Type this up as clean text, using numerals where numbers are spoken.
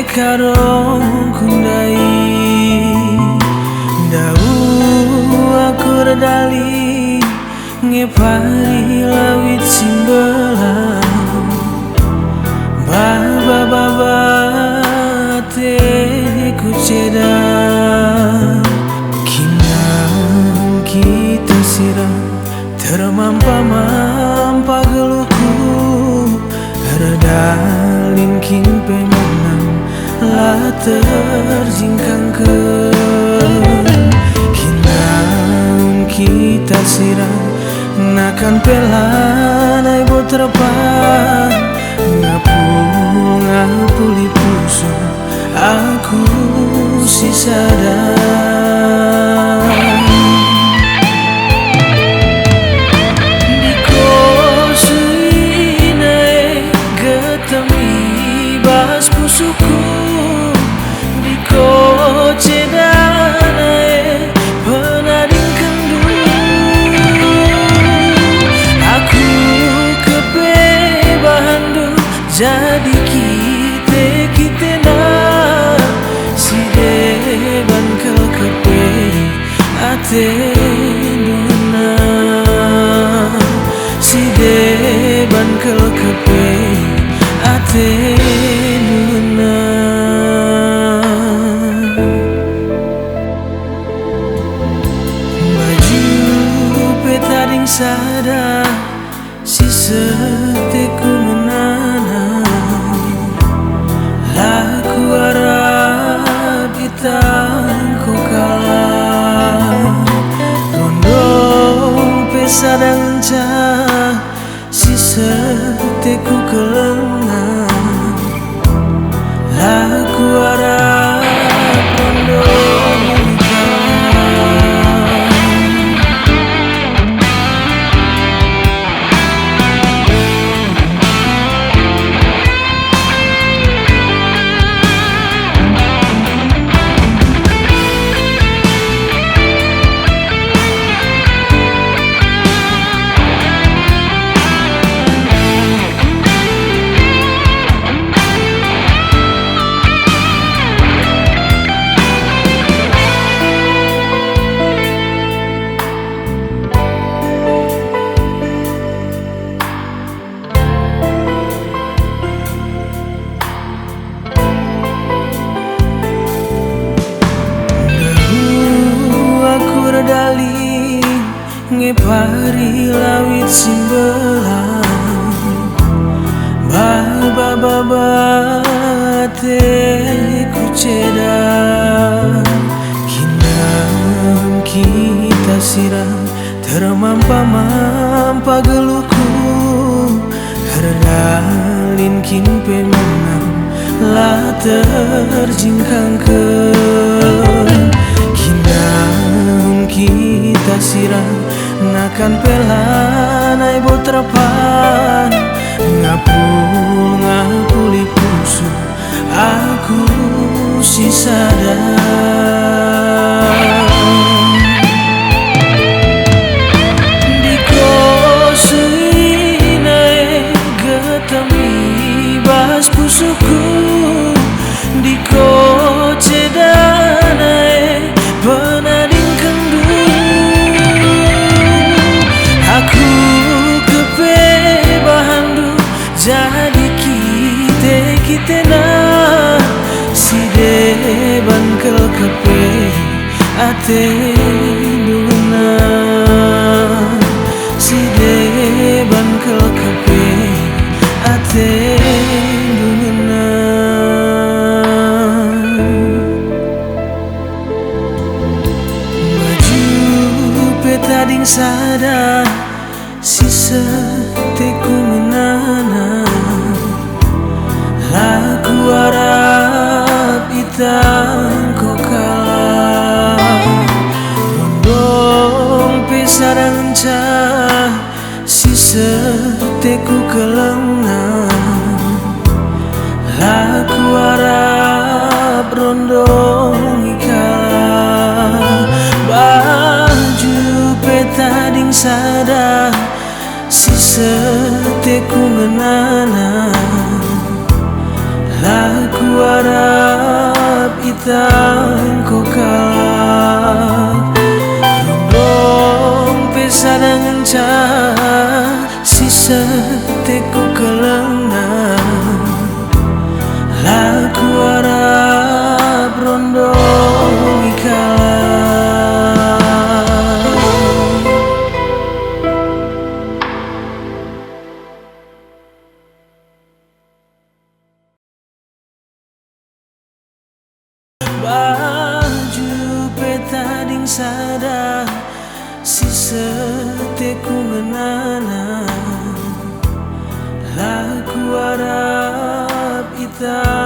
karo kundai dau aku redali ngepari lawit simbelang baba te ku cedang kinang kita siram termampa geluhku redalin kin pemenang lah terjingkang ke kinang kita siram nakan pelanai boterpan ngapuli puso aku si sadar pusuku diko cedanae penading kendu aku kepe bahandu jadi kita na si deban kel kepe ate duna si deban kel kepe ate sada si seteku menanam laku arah bitangku kalah rondong pesadang cah si seteku kelengang laku arah rondong dali ngepari lawit simbelang baba te ku cedang kinang kita siram termampa geluhku redalin kin pemenang lah terjingkang ke kita siram nakan pelanai boterpan ngapuli puso aku si sadar diko suinae getemi bas pusuku diko cedanae penading kendu aku kepe bahandu jadi kita na si deban kel kepe ate duna si deban kel kepe ate duna tading sada si seteku menanam laku arah bitangku kalah rondong pesadang cah si seteku kelengang laku arah rondong ikalah baju petading sada si seteku menanam laku arah itang ko kalah rondong pesa dengan sisa teku kelengan laku harap rondong ikalah baju peta ding sada sisa teku ngenana laku harap ita